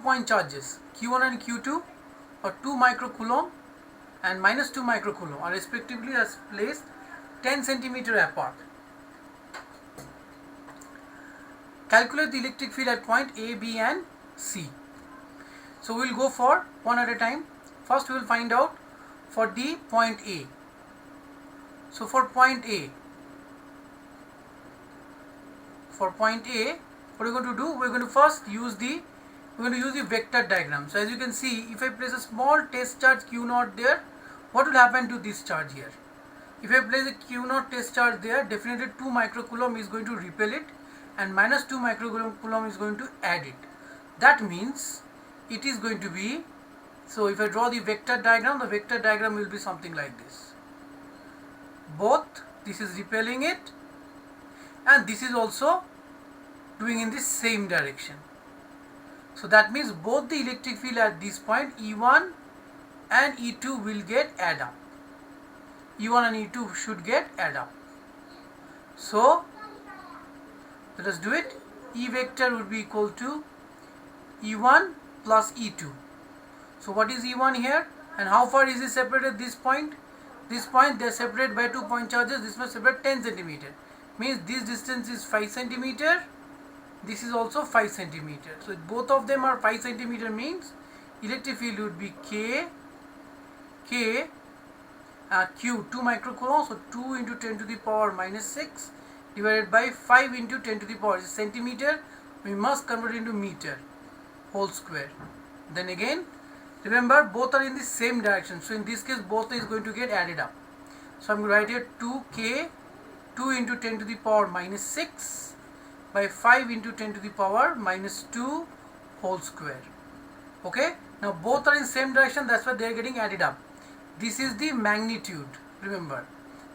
point charges Q1 and Q2 or 2 microcoulomb and minus 2 microcoulomb are respectively placed 10 centimeter apart. Calculate the electric field at point A, B and C. So we will go for one at a time. First we will find out for the point A. So for point A, what are we going to do? We are going to first use the vector diagram. So as you can see, if I place a small test charge Q0 there, what will happen to this charge here? If I place a Q0 test charge there, definitely 2 microcoulomb is going to repel it and minus 2 microcoulomb is going to add it. That means it is going to be, so if I draw the vector diagram, the vector diagram will be something like this. Both, this is repelling it and this is also doing in the same direction. So that means both the electric field at this point E1 and E2 will get add up. E1 and E2 should get add up. So let us do it. E vector would be equal to E1 plus E2. So what is E1 here and how far is it separated this point? This point they are separated by 2 point charges. This must separate 10 centimeter. Means this distance is 5 centimeter. This is also 5 centimeter. So both of them are 5 centimeter means electric field would be Q 2 microcoulomb. So 2 into 10 to the power minus 6 divided by 5 into 10 to the power is centimeter. We must convert it into meter whole square. Then again, remember both are in the same direction. So in this case both is going to get added up. So I'm going to write here 2K 2 into 10 to the power minus 6 by 5 into 10 to the power minus 2 whole square. Okay. Now both are in same direction. That's why they are getting added up. This is the magnitude. Remember,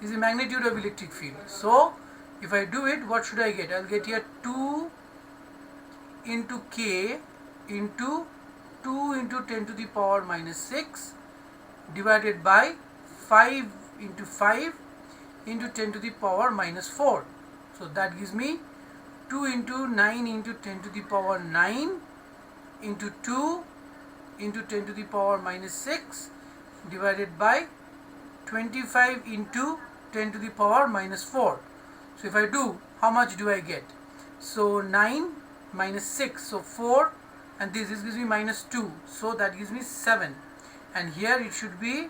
this is the magnitude of electric field. So if I do it, what should I get? I'll get here 2 into K into 2 into 10 to the power minus 6 divided by 5 into 5 into 10 to the power minus 4. So that gives me 2 into 9 into 10 to the power 9 into 2 into 10 to the power minus 6 divided by 25 into 10 to the power minus 4. So if I do, how much do I get? So 9 minus 6, so 4, and this gives me minus 2, so that gives me 7, and here it should be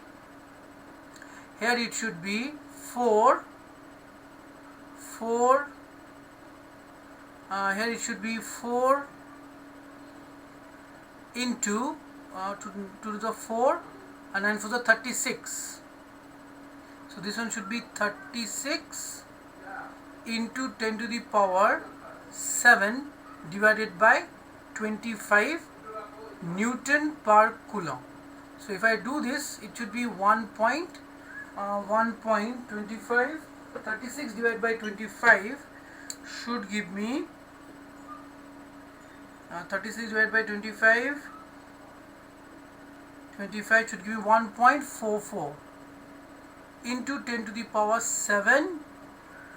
4 here it should be 4 into 2 to the 4 and 9 for the 36. So this one should be 36 into 10 to the power 7 divided by 25 Newton per Coulomb. So if I do this, it should be 1.25. 36 divided by 25 should give me 36 divided by 25 should give me 1.44 into 10 to the power 7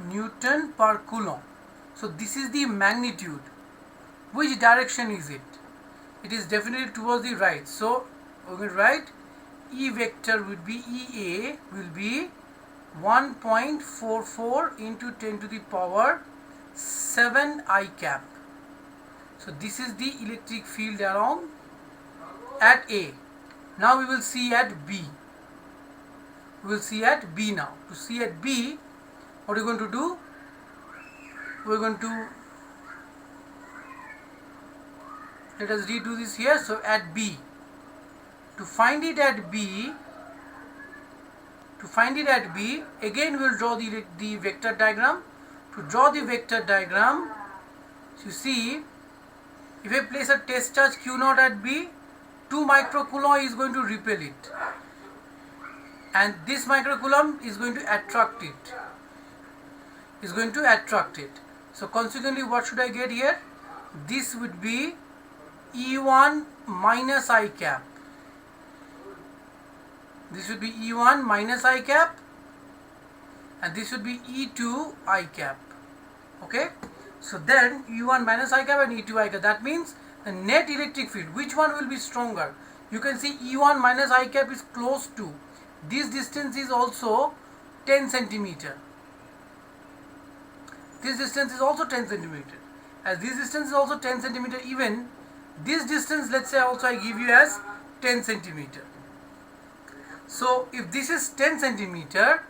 Newton per Coulomb. So this is the magnitude. Which direction is it? It is definitely towards the right. So we will write E vector would be EA will be 1.44 into 10 to the power 7 I cap. So this is the electric field along at A. Now we will see at B. We will see at B now. To see at B, what are we going to do? We are going to, let us redo this here. So at B, to find it at B, again we will draw the vector diagram. To draw the vector diagram, you see, if I place a test charge Q0 at B, 2 microcoulomb is going to repel it, and this microcoulomb is going to attract it. So consequently, what should I get here? This would be E1 minus I cap. This would be E1 minus I cap, and this would be E2 I cap. Okay, so then E1 minus I cap and E2 I cap. That means the net electric field, which one will be stronger? You can see E1 minus I cap is close to. This distance is also 10 centimeter. This distance is also 10 centimeter. As this distance is also 10 centimeter, even this distance, let's say also I give you as 10 centimeter. So if this is 10 centimeter,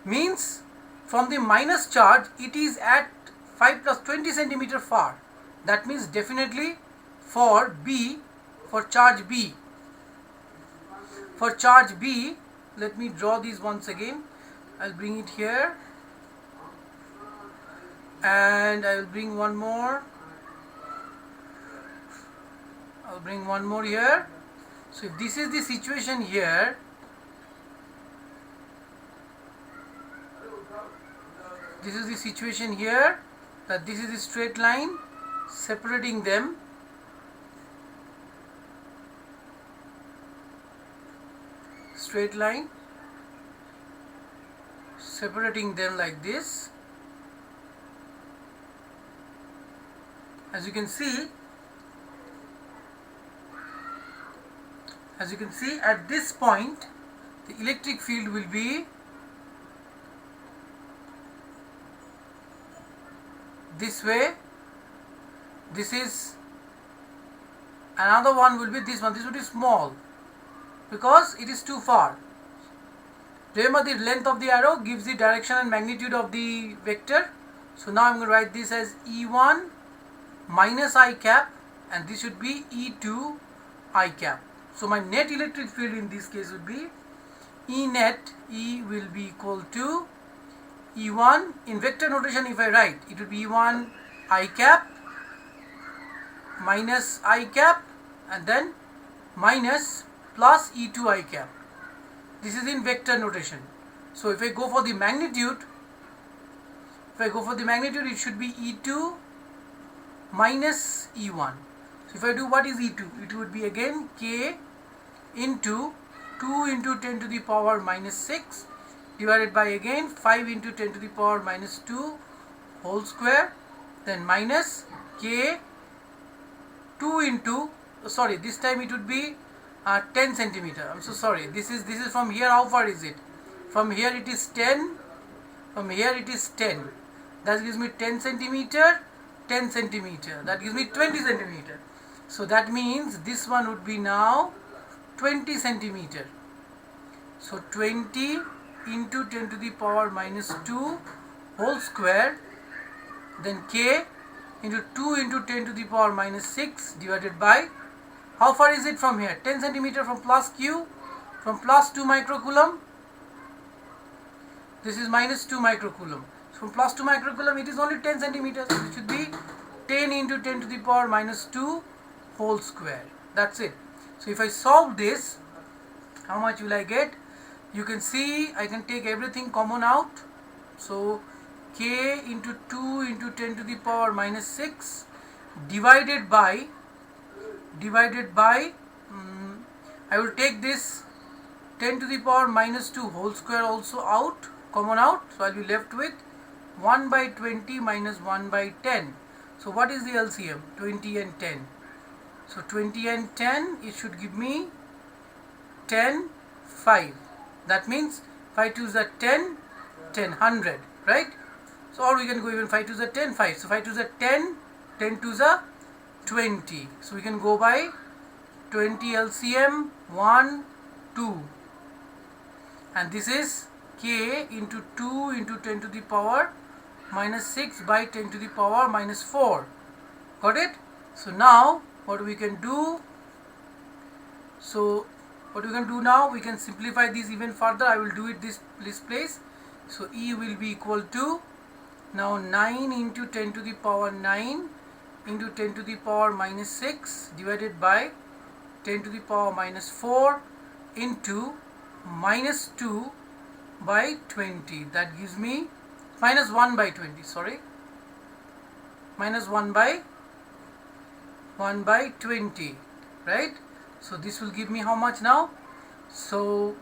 means from the minus charge it is at 5 plus 20 centimeter far. That means definitely for B, for charge B. For charge B, let me draw these once again. I'll bring it here. And I will bring one more. I'll bring one more here. So if this is the situation here, this is the situation here, that this is the straight line separating them. Straight line separating them like this. As you can see, at this point the electric field will be this way. This is another one, will be this one. This will be small because it is too far. Remember, the length of the arrow gives the direction and magnitude of the vector. So now I'm going to write this as E1 minus I cap, and this should be E2 I cap. So my net electric field in this case would be E net. E will be equal to E1 in vector notation. If I write, it would be E1 I cap minus I cap and then minus plus E2 I cap. This is in vector notation. So if I go for the magnitude, it should be E2 minus E1. So if I do, what is E2? It would be again K into 2 into 10 to the power minus 6 divided by again 5 into 10 to the power minus 2 whole square, then minus K 2 into, sorry, this time it would be 10 centimeter. I'm so sorry. This is from here. How far is it? From here it is 10. From here it is 10. That gives me 10 centimeter. 10 centimeter. That gives me 20 centimeter. So that means this one would be now 20 centimeter. So 20 into 10 to the power minus 2 whole square, then K into 2 into 10 to the power minus 6 divided by, how far is it from here? 10 centimeter from plus Q, from plus 2 microcoulomb. This is minus 2 microcoulomb. So from plus 2 microcoulomb it is only 10 centimeters. It should be 10 into 10 to the power minus 2 whole square. That's it. So if I solve this, how much will I get? You can see I can take everything common out. So K into 2 into 10 to the power minus 6 divided by I will take this 10 to the power minus 2 whole square also out, common out. So I will be left with 1 by 20 minus 1 by 10. So what is the LCM? 20 and 10. So 20 and 10, it should give me 10, 5. That means 5 2s are 10, 10, 100, right? So or we can go even 5 2s are 10, 5. So 5 2s are 10, 10 2s are 20. So we can go by 20 LCM 1, 2. And this is K into 2 into 10 to the power minus 6 by 10 to the power minus 4. Got it? So now what we can do? So what we can do now, we can simplify this even further. I will do it this place. So E will be equal to now 9 into 10 to the power 9 into 10 to the power minus 6 divided by 10 to the power minus 4 into minus 2 by 20. That gives me minus 1 by 20, sorry, minus 1 by 20, right? So this will give me how much now? So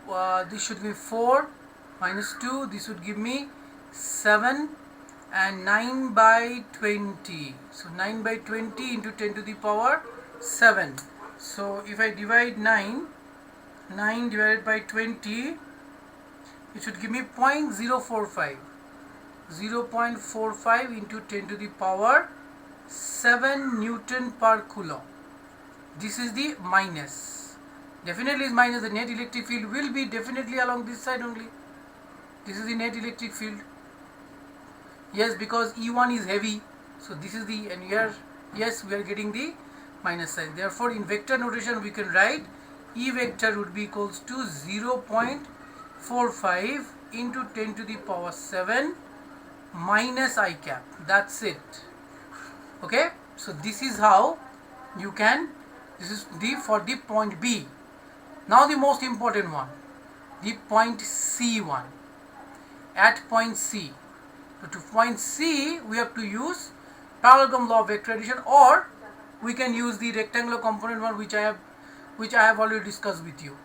this should be 4 minus 2, this would give me 7 and 9 by 20. So 9 by 20 into 10 to the power 7. So if I divide 9 divided by 20, it should give me 0.045. 0.45 into 10 to the power 7 Newton per Coulomb. This is the minus. Definitely is minus. The net electric field will be definitely along this side only. This is the net electric field. Yes, because E1 is heavy. So this is the, and here, yes, we are getting the minus sign. Therefore, in vector notation, we can write E vector would be equals to 0.45 into 10 to the power 7 minus I cap. That's it. Okay. So this is how you can, this is the for the point B. Now the most important one, the point C1. At point C. So to point C, we have to use parallelogram law of vector addition, or we can use the rectangular component one, which I have already discussed with you.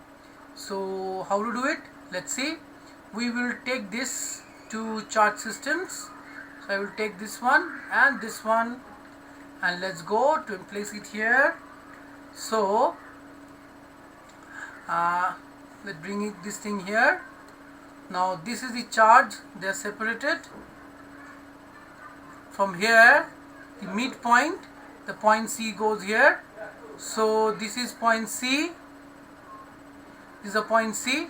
So how to do it? Let's see. We will take this to charge systems. So I will take this one, and let's go to place it here. So let's bring it this thing here. Now this is the charge. They are separated. From here, the midpoint, the point C goes here. So this is point C. This is a point C.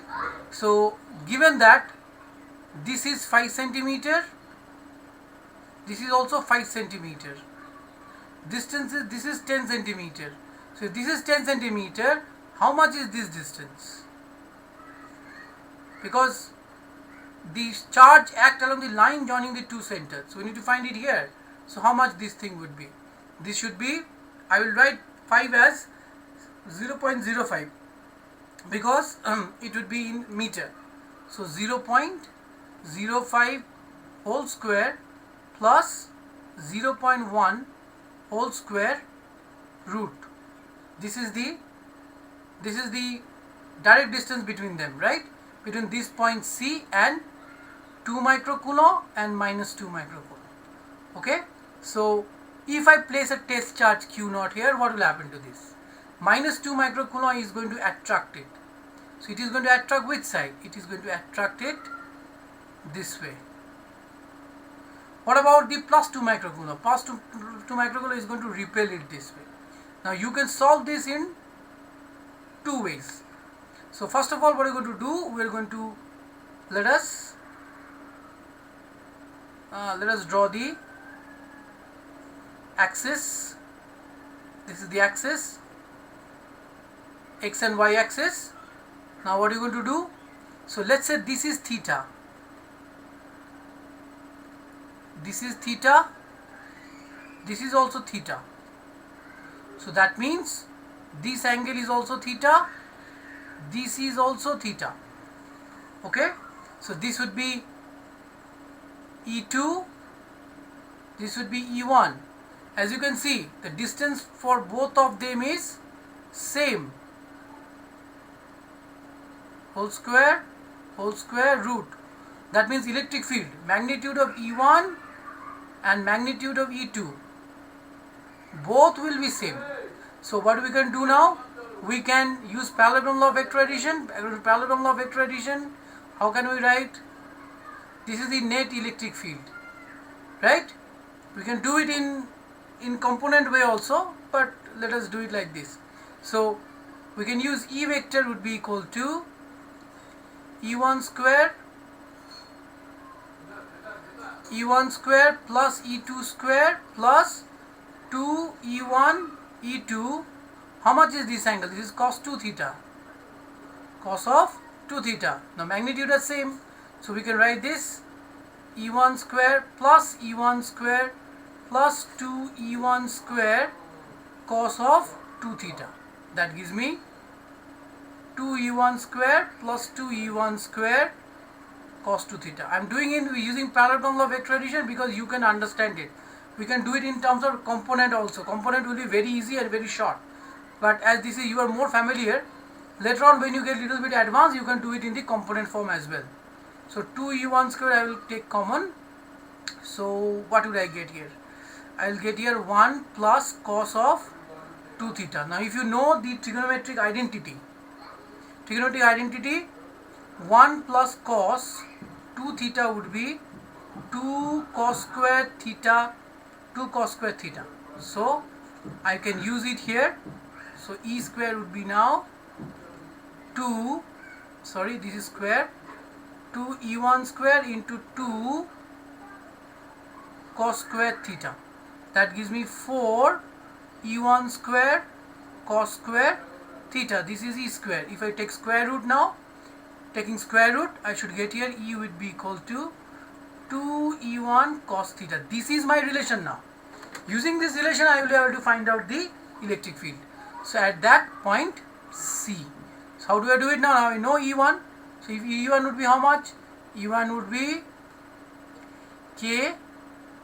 So given that this is 5 centimeter, this is also 5 centimeter. Distance is, this is 10 centimeter. So if this is 10 centimeter, how much is this distance? Because the charge act along the line joining the two centers. So we need to find it here. So how much this thing would be? This should be, I will write 5 as 0.05 because it would be in meter. So 0.05 whole square plus 0.1 whole square root. This is the direct distance between them, right? Between this point C and 2 microcoulomb and minus 2 microcoulomb. Okay. So if I place a test charge Q0 here, what will happen to this? Minus 2 microcoulomb is going to attract it. So it is going to attract which side? It is going to attract it this way. What about the plus 2 microcoulomb? Plus 2 microcoulomb is going to repel it this way. Now you can solve this in two ways. So first of all, what we are going to do? We are going to let us draw the axis. This is the axis, x and y axis. Now what are you going to do? So let's say this is theta. This is theta. This is also theta. So that means this angle is also theta. This is also theta. Okay. So this would be E2. This would be E1. As you can see, the distance for both of them is same. Whole square root. That means electric field, magnitude of E1 and magnitude of E2, both will be same. So what we can do now? We can use parallelogram law of vector addition. Parallelogram law of vector addition. How can we write? This is the net electric field, right? We can do it in component way also, but let us do it like this. So we can use E vector would be equal to E1 square plus E2 square plus 2 E1 E2. How much is this angle? This is cos 2 theta. Cos of 2 theta. Now magnitude are same. So we can write this E1 square plus E1 square plus 2 E1 square cos of 2 theta. That gives me 2 E1 square plus 2 E1 square cos 2 theta. I am doing it using parallelogram law of vector addition because you can understand it. We can do it in terms of component also. Component will be very easy and very short. But as this is, you are more familiar. Later on when you get little bit advanced, you can do it in the component form as well. So 2 E1 square I will take common. So what will I get here? I will get here 1 plus cos of 2 theta. Now if you know the trigonometric identity, 1 plus cos 2 theta would be 2 cos square theta, 2 cos square theta. So I can use it here. So E square would be now 2, sorry, this is square, 2 E1 square into 2 cos square theta. That gives me 4 E1 square cos square theta. This is E square. If I take square root now, taking square root, I should get here E would be equal to 2 E1 cos theta. This is my relation now. Using this relation, I will be able to find out the electric field. So at that point C. So how do I do it now? Now I know E1. So if E1 would be how much? E1 would be K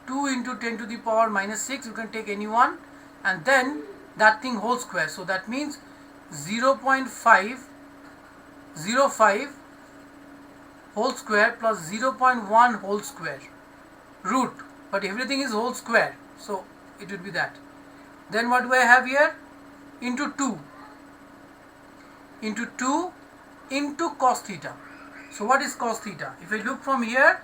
2 into 10 to the power minus 6. You can take any one, and then that thing whole square. So that means 0.505 whole square plus 0.1 whole square root, but everything is whole square, so it would be that. Then what do I have here? Into 2 into cos theta. So what is cos theta? If I look from here,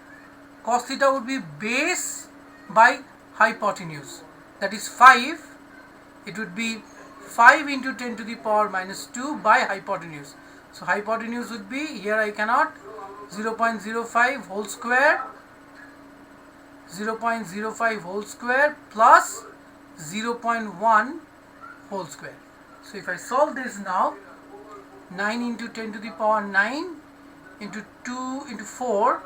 cos theta would be base by hypotenuse, that is 5. It would be 5 into 10 to the power minus 2 by hypotenuse. So hypotenuse would be, here I cannot, 0.05 whole square, 0.05 whole square plus 0.1 whole square. So if I solve this now, 9 into 10 to the power 9 into 2 into 4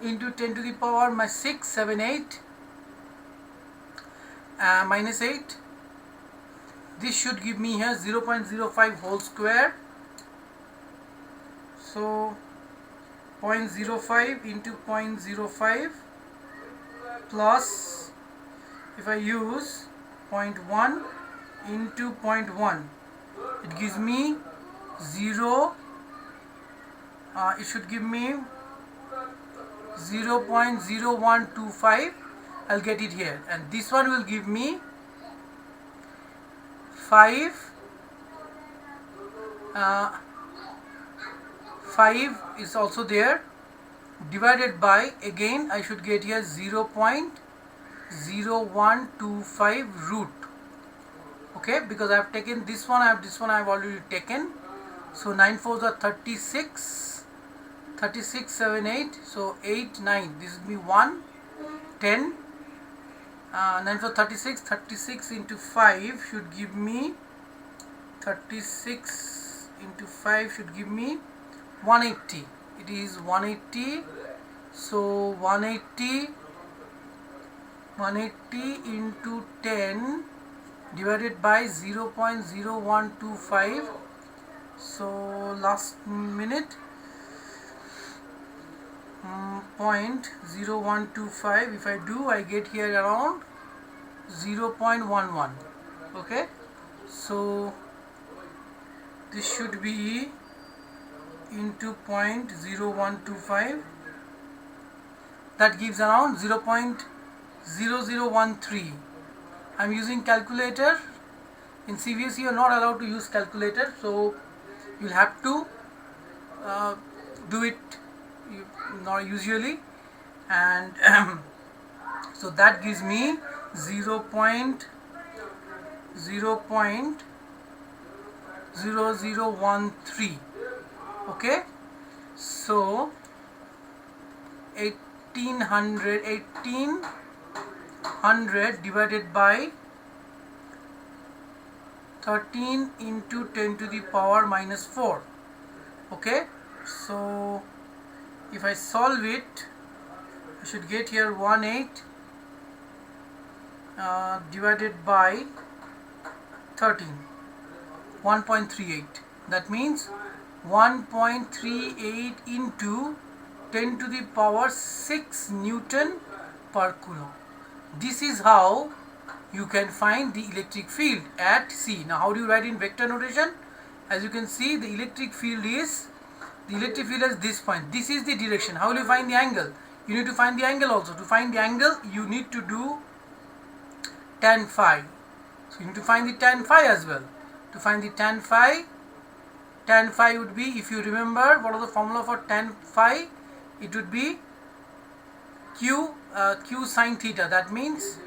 into 10 to the power my 6 7 8 minus 8. This should give me here 0.05 whole square. So 0.05 into 0.05 plus, if I use 0.1 into 0.1, it gives me 0. It should give me 0.0125. I'll get it here, and this one will give me 5. 5 is also there, divided by, again I should get here 0.0125 root. Okay, because I have taken this one, I have already taken. So 9 4s are 36, 7 8, so 8 9, this will be 1 10, 9 4 36, 36 into 5 should give me 36 into 5 should give me 180. It is 180. So 180 into 10 divided by 0.0125. So last minute, 0.0125. if I do, I get here around 0.11. okay, so this should be into 0.0125, that gives around 0.0013. I'm using calculator. In CVSE you are not allowed to use calculator, so you'll have to do it not usually, and so that gives me 0.0013. okay, so 1800 divided by 13 into 10 to the power minus 4. okay, so if I solve it, I should get here 18 divided by 13, 1.38. that means 1.38 into 10 to the power 6 Newton per coulomb. This is how you can find the electric field at C. Now how do you write in vector notation? As you can see, the electric field is this point. This is the direction. How will you find the angle? You need to find the angle also. To find the angle, you need to do tan phi. So you need to find the tan phi as well. To find the tan phi would be, if you remember, what was the formula for tan phi? It would be q sine theta. That means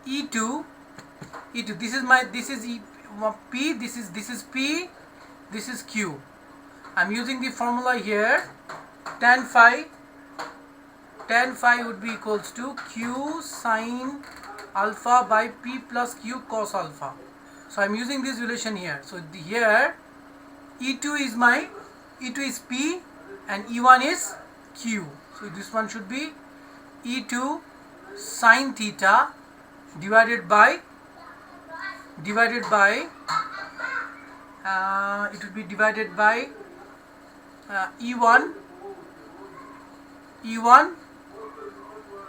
E2. This is P. This is P. This is Q. I'm using the formula here. Tan phi would be equals to Q sine alpha by P plus Q cos alpha. So I'm using this relation here. So here E2 is P and E1 is Q. So this one should be E2 sine theta divided by it would be divided by E1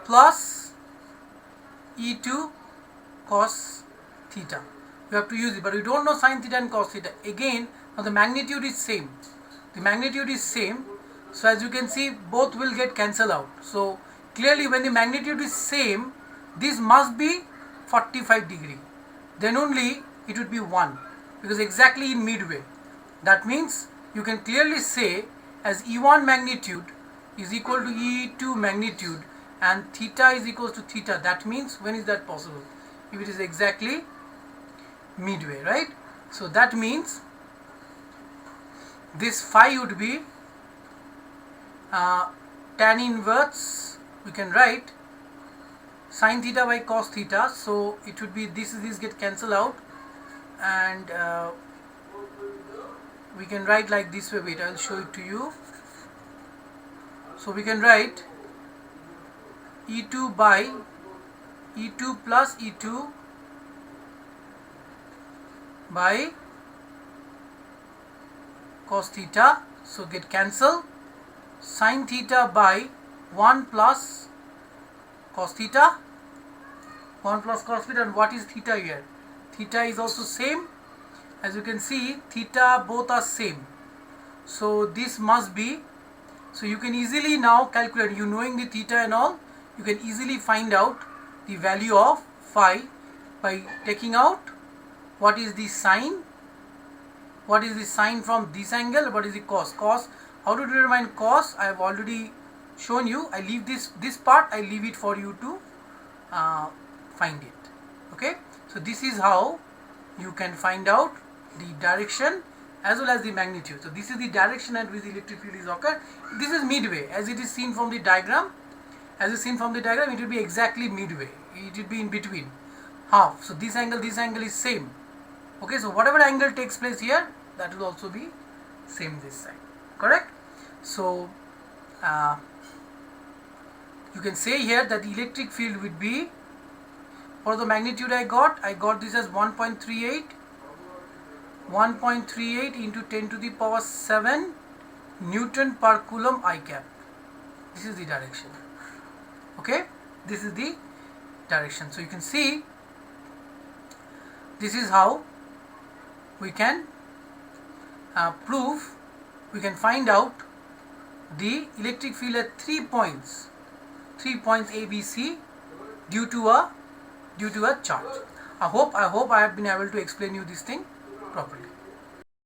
plus E2 cos theta. We have to use it, but we don't know sin theta and cos theta. Again, now the magnitude is same. So as you can see, both will get cancelled out. So clearly, when the magnitude is same, this must be 45 degree. Then only it would be 1, because exactly in midway. That means you can clearly say as E1 magnitude is equal to E2 magnitude and theta is equal to theta. That means, when is that possible? If it is exactly midway, right? So that means this phi would be tan inverse, we can write sin theta by cos theta. So it would be this get cancelled out, and we can write like this way. Wait, I'll show it to you. So we can write E2 by E2 plus E2 by cos theta. So get cancelled. Sin theta by 1 plus cos theta. 1 plus cos theta. And what is theta here? Theta is also same. As you can see, theta both are same. So this must be, so you can easily now calculate, you knowing the theta and all, you can easily find out the value of phi by taking out what is the sine from this angle, what is the cos. How to determine cos, I have already shown you. I leave this part, I leave it for you to find it. Okay, so this is how you can find out the direction as well as the magnitude. So this is the direction at which the electric field is occurred. This is midway, as it is seen from the diagram. It will be exactly midway. It will be in between, half. So this angle is same. Okay, so whatever angle takes place here, that will also be same this side. Correct? So you can say here that the electric field would be, for the magnitude I got this as 1.38 into 10 to the power 7 Newton per Coulomb I cap. This is the direction. Okay, this is the direction. So you can see, this is how we can we can find out the electric field at 3 points A, B, C due to a charge. I hope I have been able to explain you this thing properly.